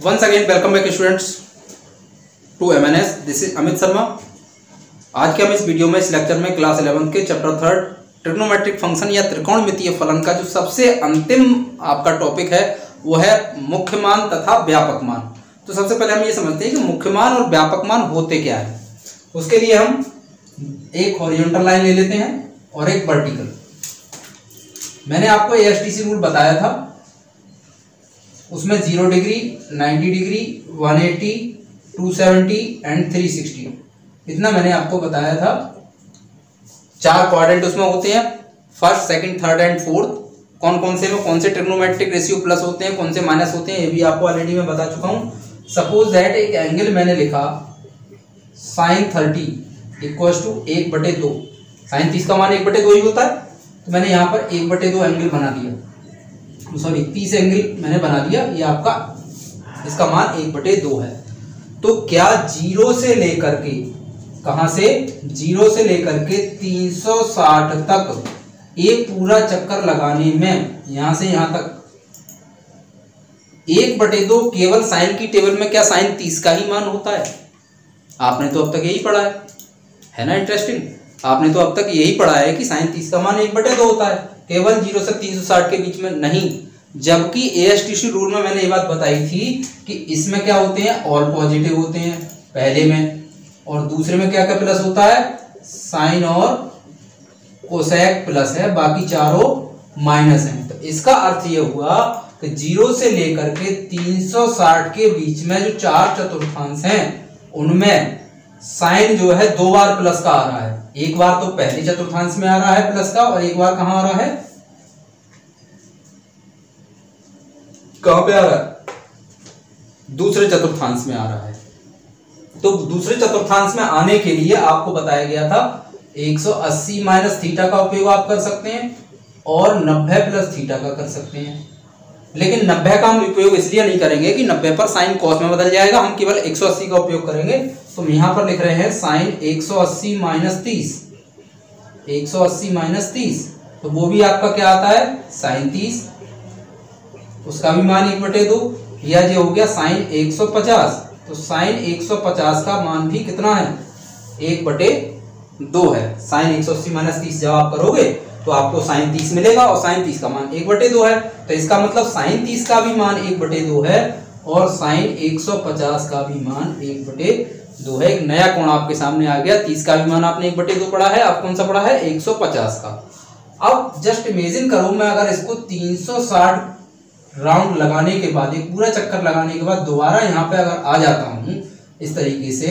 Once again, welcome back students to MNS. This is Amit Sharma. आज के हम इस वीडियो में इस लेक्चर में क्लास 11 के चैप्टर 3 ट्रिग्नोमेट्रिक फंक्शन या त्रिकोणमितीय फलन का जो सबसे अंतिम आपका टॉपिक है वो है मुख्य मान तथा व्यापक मान। तो सबसे पहले हम ये समझते हैं कि मुख्य मान और व्यापक मान होते क्या है। उसके लिए हम एक हॉरिजॉन्टल लाइन ले लेते हैं और एक वर्टिकल। मैंने आपको ASTC रूल बताया था, उसमें 0 डिग्री, 90 डिग्री, 180, 270 एंड 360 इतना मैंने आपको बताया था। 4 क्वाड्रेंट उसमें होते हैं, first, second, third and fourth. कौन कौन से में कौन से ट्रिग्नोमेट्रिक रेशियो प्लस होते हैं, कौन से माइनस होते हैं, ये भी आपको ऑलरेडी मैं बता चुका हूँ। सपोज दैट एक एंगल मैंने लिखा sin 30 इक्वल्स टू 1/2। sin 30 का मान 1/2 ही होता है, तो मैंने यहाँ पर 1/2 एंगल बना दिया, सॉरी 30 एंगल मैंने बना दिया। ये आपका इसका मान 1/2 है। तो क्या 0 से लेकर के, कहां से, 0 से लेकर के 360 तक एक पूरा चक्कर लगाने में यहां से यहां तक 1/2 केवल साइन की टेबल में क्या साइन 30 का ही मान होता है? आपने तो अब तक यही पढ़ा है ना। इंटरेस्टिंग, आपने तो अब तक यही पढ़ा है कि साइन 30 का मान 1/2 होता है, केवल 0 से 360 के बीच में नहीं। जबकि ASTC रूल में मैंने ये बात बताई थी कि इसमें क्या होते हैं, ऑल पॉजिटिव होते हैं पहले में, और दूसरे में क्या क्या प्लस होता है, साइन और कोसेक प्लस है, बाकी चारों माइनस हैं। तो इसका अर्थ ये हुआ कि 0 से लेकर के 360 के बीच में जो 4 चतुर्थांश हैं उनमें साइन जो है 2 बार प्लस का आ रहा है। एक बार तो पहले चतुर्थांश में आ रहा है प्लस का, और एक बार कहां आ रहा है, कहां पे आ रहा है, दूसरे चतुर्थांश में आ रहा है। तो दूसरे चतुर्थांश में आने के लिए आपको बताया गया था 180 माइनस थीटा का उपयोग आप कर सकते हैं और 90 प्लस थीटा का कर सकते हैं। लेकिन 90 का हम उपयोग इसलिए नहीं करेंगे कि 90 पर साइन कॉस में बदल जाएगा, हम केवल 180 का उपयोग करेंगे। तो हम यहां पर लिख रहे हैं साइन 180 माइनस 30, 180 माइनस 30, तो वो भी आपका क्या आता है, साइन 30, उसका भी मान 1/2। या जो हो गया साइन 150, तो साइन 150 का मान भी कितना है, 1/2 है। साइन 180 माइनस 30 जब आप करोगे तो आपको साइन 30 मिलेगा, और साइन 30 का मान 1/2 है। तो इसका मतलब साइन 30 का भी मान 1/2 है और साइन 150 का भी मान 1/2 है। एक नया कोण आपके सामने आ गया। 30 का भी मान आपने 1/2 पढ़ा है, अब कौन सा पढ़ा है, 150 का। अब जस्ट इमेजिन करो, मैं अगर इसको 360 राउंड लगाने के बाद, एक पूरा चक्कर लगाने के बाद दोबारा यहाँ पे अगर आ जाता हूं, इस तरीके से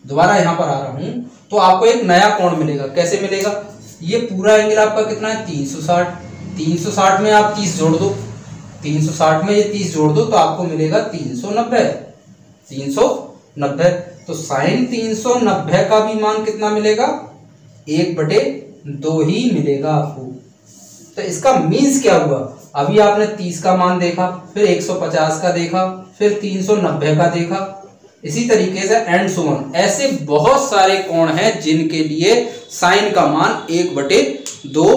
दोबारा यहाँ पर आ रहा हूं, तो आपको एक नया कोण मिलेगा। कैसे मिलेगा, ये पूरा एंगल आपका कितना है, 360। 360 में आप 30 जोड़ दो, 360 में ये 30 जोड़ दो तो आपको मिलेगा 390। 390, तो साइन 390 का भी मान कितना मिलेगा, 1/2 ही मिलेगा आपको। तो इसका मीन्स क्या हुआ, अभी आपने 30 का मान देखा, फिर 150 का देखा, फिर 390 का देखा, इसी तरीके से एंड सो ऑन। ऐसे बहुत सारे कोण हैं जिनके लिए साइन का मान 1/2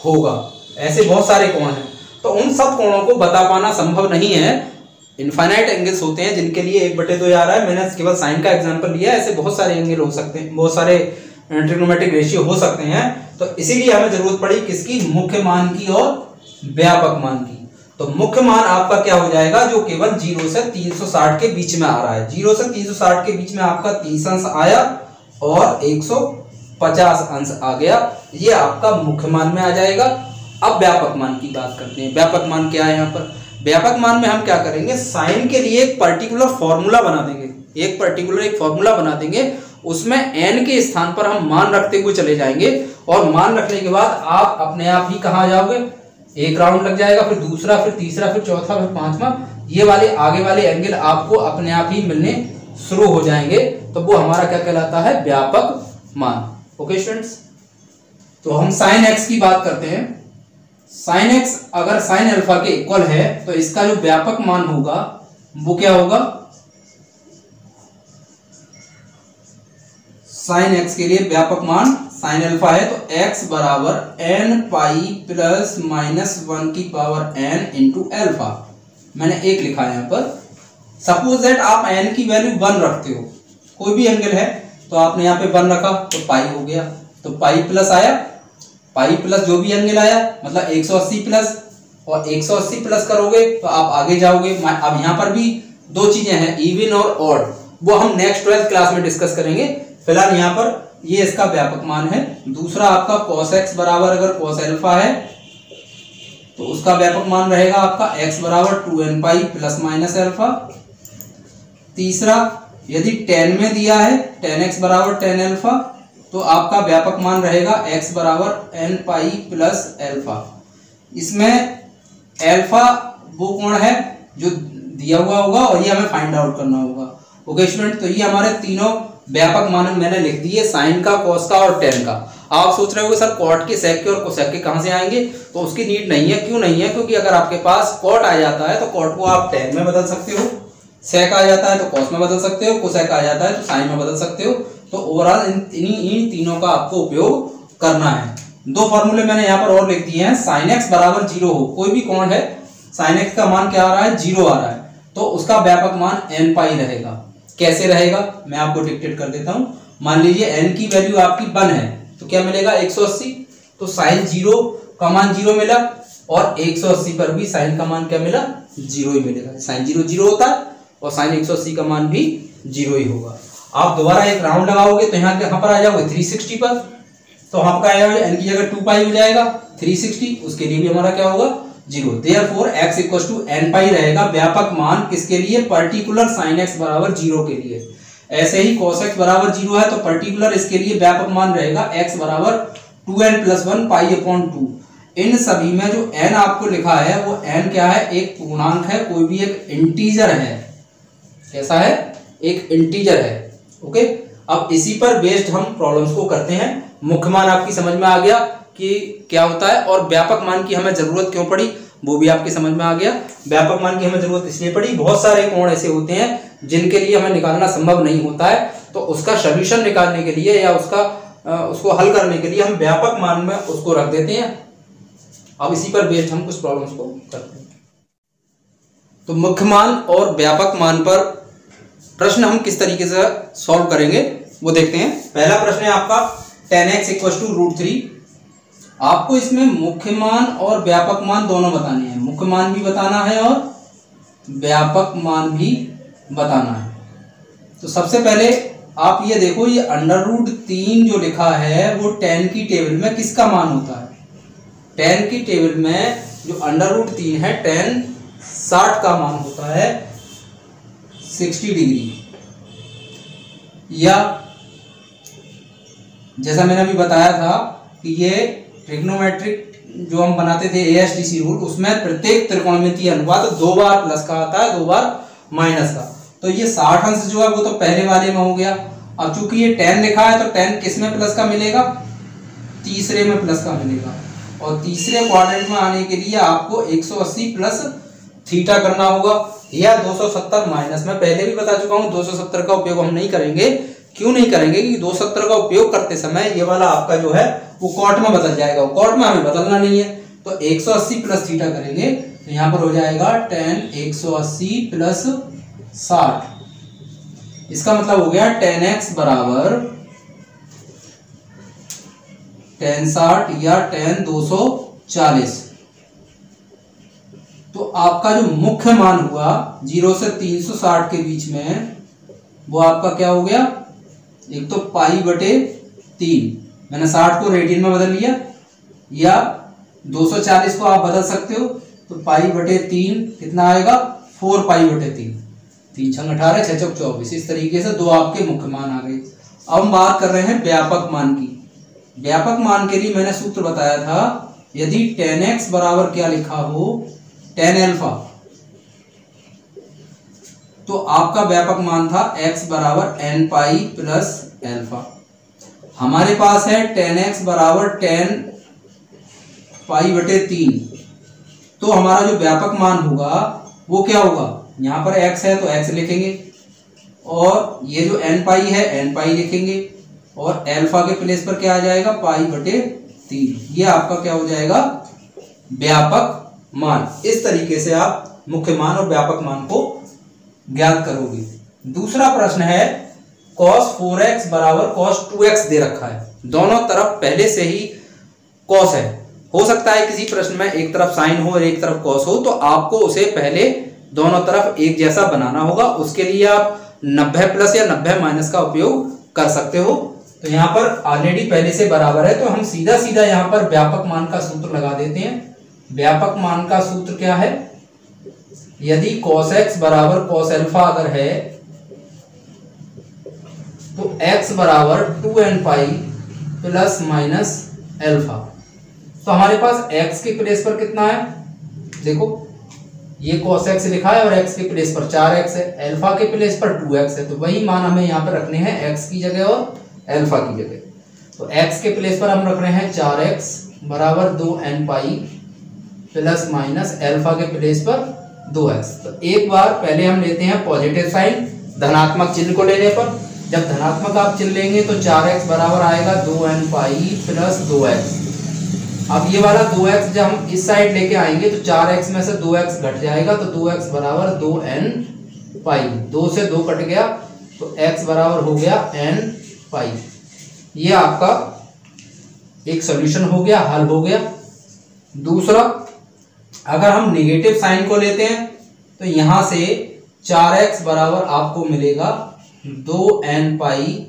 होगा। ऐसे बहुत सारे कोण हैं, तो उन सब कोणों को बता पाना संभव नहीं है। इनफाइनाइट एंगल्स होते हैं जिनके लिए 1/2 आ रहा है। मैंने केवल साइन का एग्जांपल लिया है, ऐसे बहुत सारे एंगल हो सकते हैं, बहुत सारे ट्रिग्नोमेट्रिक रेशियो हो सकते हैं। तो इसीलिए हमें जरूरत पड़ी किसकी, मुख्य मान की और व्यापक मान की। तो मुख्य मान आपका क्या हो जाएगा, जो केवल 0 से 360 के बीच में आ रहा है। 0 से 360 के बीच में आपका 30 अंश आया और 150 अंश आ गया, ये आपका मुख्य मान में आ जाएगा। अब व्यापक मान की बात करते हैं। व्यापक मान क्या है यहाँ पर, व्यापक मान में हम क्या करेंगे, साइन के लिए एक पर्टिकुलर फॉर्मूला बना देंगे, एक फॉर्मूला बना देंगे। उसमें n के स्थान पर हम मान रखते हुए चले जाएंगे, और मान रखने के बाद आप अपने आप ही कहाँ जाओगे, एक राउंड लग जाएगा, फिर दूसरा, फिर तीसरा, फिर चौथा, फिर पांचवा, ये वाले आगे वाले एंगल आपको अपने आप ही मिलने शुरू हो जाएंगे। तो वो हमारा क्या कहलाता है, व्यापक मान। ओके स्टूडेंट्स, तो हम साइन x की बात करते हैं। साइन x अगर साइन अल्फा के इक्वल है तो इसका जो व्यापक मान होगा वो क्या होगा, साइन x के लिए व्यापक मान साइन अल्फा है, तो x बराबर n पाई प्लस -1 की पावर n इंटू अल्फा। मैंने एक लिखा है यहाँ पर, सपोज दैट आप एन की वैल्यू 1 रखते हो, कोई भी एंगल है तो आपने यहाँ पे 1 रखा तो पाई हो गया, तो पाई प्लस आया, पाई प्लस जो भी एंगल आया मतलब 180 प्लस, और 180 प्लस करोगे तो आप आगे जाओगे। अब यहाँ पर भी दो चीजें हैं, इवन और ऑड, वो हम नेक्स्ट 12th क्लास में डिस्कस करेंगे। फिलहाल यहाँ पर ये इसका व्यापक मान है। दूसरा आपका cos x बराबर अगर cos अल्फा है तो उसका व्यापक मान रहेगा आपका x बराबर 2n pi plus minus alpha. तीसरा यदि tan में दिया है tan x बराबर tan अल्फा तो आपका व्यापक मान रहेगा x बराबर n पाई प्लस अल्फा। इसमें अल्फा वो कोण है जो दिया हुआ होगा और ये हमें फाइंड आउट करना होगा। ओके स्टूडेंट, तो ये हमारे तीनों व्यापक मान मैंने लिख दिए, साइन का, कॉस का और टेन का। आप सोच रहे हो सर कॉट के, सेक के और कोसेक के कहां से आएंगे, तो उसकी नीड नहीं है। क्यों नहीं है? क्योंकि अगर आपके पास कॉट आ जाता है तो कॉट को आप टेन में बदल सकते हो, सेक आ जाता है तो कॉस में बदल सकते हो, कोसेक आ जाता है तो साइन में बदल सकते हो। तो ओवरऑल इन तीनों का आपको उपयोग करना है। दो फॉर्मूले मैंने यहाँ पर और लिख दिए हैं। साइन एक्स बराबर 0 हो, कोई भी कोण है, साइन एक्स का मान क्या आ रहा है, 0 आ रहा है, तो उसका व्यापक मान n पाई रहेगा। कैसे रहेगा मैं आपको डिक्टेट कर देता हूं। मान लीजिए n की वैल्यू आपकी 1 है तो क्या मिलेगा 180, तो साइन 0 का मान 0 मिला और 180 पर भी साइन का मान क्या मिला, 0 ही मिलेगा। साइन 0 0 होता है और साइन 180 का मान भी 0 ही होगा। आप दोबारा एक राउंड लगाओगे तो यहाँ पर आ जाओगे 360 पर, तो आपका n की जगह 2 पाई हो जाएगा, 360 उसके लिए भी हमारा क्या होगा 0। Therefore x equals to n pi रहेगा व्यापक मान किसके लिए, पर्टिकुलर sin x बराबर 0 के लिए। ऐसे ही cos x बराबर 0 है तो पर्टिकुलर इसके लिए व्यापक मान रहेगा x बराबर 2n प्लस 1 पाई अपॉन 2। इन सभी में जो n आपको लिखा है वो n क्या है, एक पूर्णांक है, कोई भी एक इंटीजर है। कैसा है, एक इंटीजर है। ओके, अब इसी पर बेस्ड हम प्रॉब्लम्स को करते हैं। मुख्य मान आपकी समझ में आ गया कि क्या होता है और व्यापक मान की हमें जरूरत क्यों पड़ी वो भी आपकी समझ में आ गया। व्यापक मान की हमें जरूरत इसलिए पड़ी, बहुत सारे कोण ऐसे होते हैं जिनके लिए हमें निकालना संभव नहीं होता है, तो उसका सॉल्यूशन निकालने के लिए या उसको हल करने के लिए हम व्यापक मान में उसको रख देते हैं। अब इसी पर बेस्ड हम कुछ प्रॉब्लम्स को करते हैं। तो मुख्य मान और व्यापक मान पर प्रश्न हम किस तरीके से सॉल्व करेंगे वो देखते हैं। पहला प्रश्न है आपका tan x इक्वल टू √3। आपको इसमें मुख्य मान और व्यापक मान दोनों बताने हैं, मुख्य मान भी बताना है और व्यापक मान भी बताना है। तो सबसे पहले आप ये देखो, ये √3 जो लिखा है वो tan की टेबल में किसका मान होता है। tan की टेबल में जो √3 है tan 60 का मान होता है 60 डिग्री, या जैसा मैंने अभी बताया था कि ये ट्रिग्नोमेट्रिक जो हम बनाते थे ASTC रूल, उसमें प्रत्येक त्रिकोणमितीय अनुपात 2 बार प्लस का आता है 2 बार माइनस का। तो ये 60 अंश जो है वो तो पहले वाले में हो गया। अब चूंकि ये tan लिखा है तो tan किस में प्लस का मिलेगा, तीसरे में प्लस का मिलेगा, और तीसरे क्वाड्रेंट में आने के लिए आपको 180 प्लस थीटा करना होगा या 270 माइनस। मैं पहले भी बता चुका हूं 270 का उपयोग हम नहीं करेंगे। क्यों नहीं करेंगे कि 270 का उपयोग करते समय ये वाला आपका जो है वो कॉट में बदल जाएगा, कॉट में हमें बदलना नहीं है। तो 180 प्लस थीटा करेंगे तो यहाँ पर हो जाएगा tan 180 प्लस 60। इसका मतलब हो गया tan x बराबर tan 60 या tan 240। तो आपका जो मुख्य मान हुआ 0 से 360 के बीच में वो आपका क्या हो गया, एक तो पाई बटे 3, मैंने 60 को रेडियन में बदल लिया, या 240 को आप बदल सकते हो तो पाई बटे 3 कितना आएगा 4 पाई बटे 3, 3 छंग 18 6 चौक 24। इस तरीके से दो आपके मुख्य मान आ गए। अब हम बात कर रहे हैं व्यापक मान की। व्यापक मान के लिए मैंने सूत्र बताया था, यदि tan x बराबर क्या लिखा हो tan अल्फा, तो आपका व्यापक मान था x बराबर n पाई प्लस अल्फा। हमारे पास है tan x बराबर tan पाई बटे 3, तो हमारा जो व्यापक मान होगा वो क्या होगा, यहाँ पर x है तो x लिखेंगे और ये जो n पाई है n पाई लिखेंगे और अल्फा के प्लेस पर क्या आ जाएगा पाई बटे 3। ये आपका क्या हो जाएगा व्यापक मान। इस तरीके से आप मुख्य मान और व्यापक मान को ज्ञात करोगे। दूसरा प्रश्न है cos 4x बराबर cos 2x दे रखा है, दोनों तरफ पहले से ही cos है। हो सकता है किसी प्रश्न में एक तरफ साइन हो और एक तरफ cos हो, तो आपको उसे पहले दोनों तरफ एक जैसा बनाना होगा। उसके लिए आप 90 प्लस या 90 माइनस का उपयोग कर सकते हो। तो यहाँ पर ऑलरेडी पहले से बराबर है, तो हम सीधा सीधा यहाँ पर व्यापक मान का सूत्र लगा देते हैं। व्यापक मान का सूत्र क्या है, यदि cos x बराबर cos अल्फा अगर है तो x बराबर 2n pi plus minus alpha. तो हमारे पास x के प्लेस पर कितना है, देखो ये cos x लिखा है और x के प्लेस पर 4x है, अल्फा के प्लेस पर 2x है, तो वही मान हमें यहाँ पर रखने हैं x की जगह और अल्फा की जगह। तो x के प्लेस पर हम रख रहे हैं 4x बराबर 2n pi plus minus alpha के प्लेस पर 2x। तो एक बार पहले हम लेते हैं पॉजिटिव साइन, धनात्मक चिन्ह को लेने पर जब धनात्मक आप चिन्ह लेंगे तो 4x बराबर आएगा 2n पाई प्लस 2x। अब ये वाला 2x जब हम इस साइड लेके आएंगे तो 4x में से 2x घट जाएगा, तो 2x बराबर 2n पाई, 2 से 2 कट गया तो x बराबर हो गया n पाई। ये आपका एक सॉल्यूशन हो गया, हल हो गया। दूसरा, अगर हम नेगेटिव साइन को लेते हैं तो यहां से 4x बराबर आपको मिलेगा 2n पाई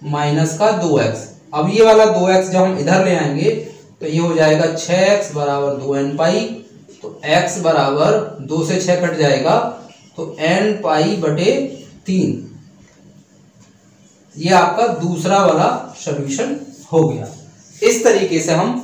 माइनस का 2x। अब ये वाला 2x जब हम इधर ले आएंगे तो ये हो जाएगा 6x बराबर 2n पाई, तो x बराबर 2 से 6 कट जाएगा तो n पाई बटे 3। ये आपका दूसरा वाला सॉल्यूशन हो गया। इस तरीके से हम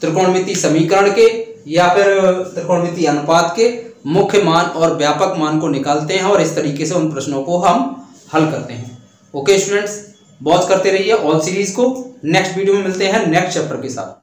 त्रिकोणमितीय समीकरण के या फिर त्रिकोणमितीय अनुपात के मुख्य मान और व्यापक मान को निकालते हैं और इस तरीके से उन प्रश्नों को हम हल करते हैं। ओके स्टूडेंट्स, वॉच करते रहिए ऑल सीरीज को। नेक्स्ट वीडियो में मिलते हैं नेक्स्ट चैप्टर के साथ।